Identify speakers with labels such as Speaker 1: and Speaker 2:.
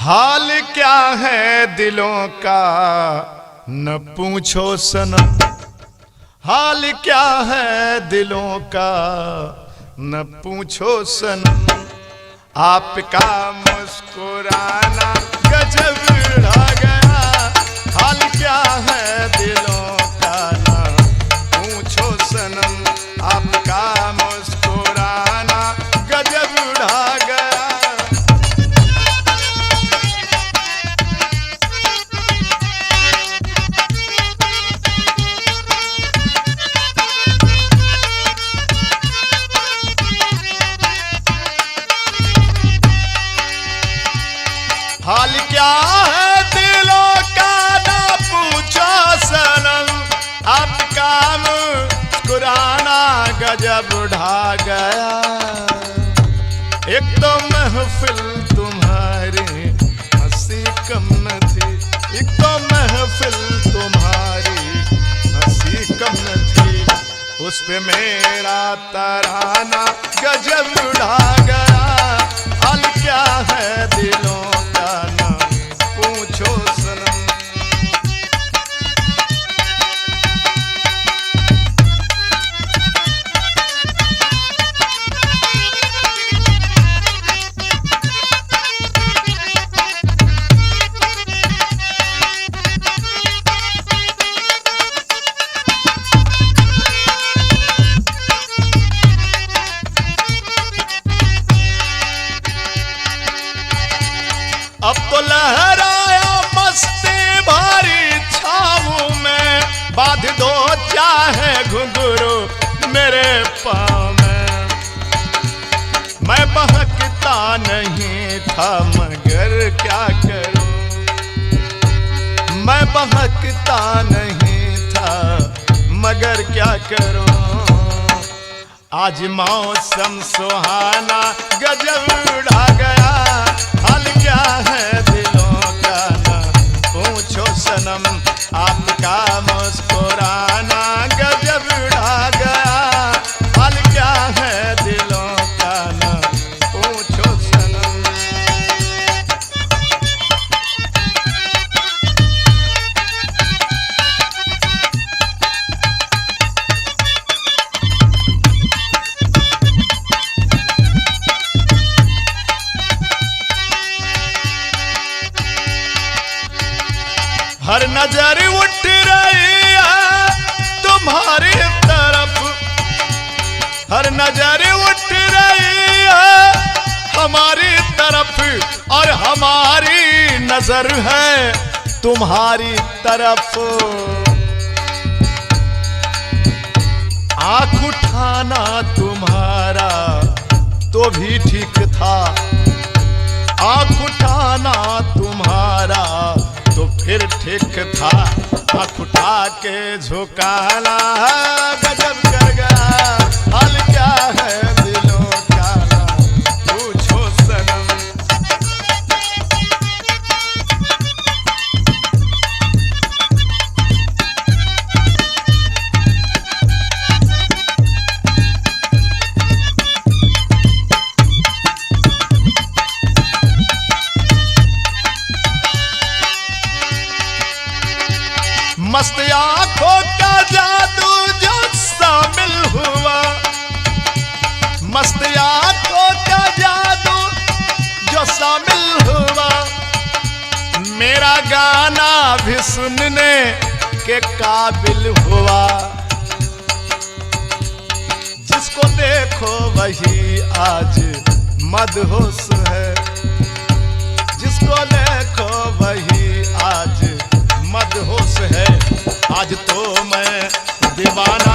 Speaker 1: हाल क्या है दिलों का न पूछो सनम, हाल क्या है दिलों का न पूछो सनम। आपका मुस्कुराना गजब ढा गया, हाल क्या है दिलों का न पूछो सनम। आपका मुस्कुराना गजब ढा गया। हाल क्या है दिलों का ना पूछो सनम। आपका मुस्कुराना गजब ढा गया। एक तो महफिल तुम्हारी हंसी कम न थी, एक तो महफिल तुम्हारी हंसी कम न थी। उस पे मेरा तराना गजब ढा गया। हाल क्या है दिलों का ना पूछो सनम। अब तो लहराया मस्ती भारी छावों में, बांध दो चाहे घुंघरू मेरे पाँव में। मैं बहकता नहीं था मगर क्या करूं, मैं बहकता नहीं था मगर क्या करूं। आज मौसम सुहाना गजब ढा गया। हाल क्या है दिलों का ना पूछो सनम। आपका मुस्कुराना गजब ढा गया। हाल क्या है दिलों का ना पूछो सनम। हर नजर उठ रही है तुम्हारी तरफ, हर नजर उठ रही है हमारी तरफ, और हमारी नजर है तुम्हारी तरफ। आंख उठाना तुम्हारा तो भी ठीक था, आंख उठाना तुम्हारा तो फिर ठीक था। आँख उठा के झुकाना गजब कर गया। हाल क्या है दिलों का ना पूछो सनम। मस्त आंखों का जादू जो शामिल हुआ, मस्त आंखों का जादू जो शामिल हुआ। मेरा गाना भी सुनने के काबिल हुआ। जिसको देखो वही आज मदहोश है, जिसको देखो वही आज मदहोश है। आज तो मैं दीवाना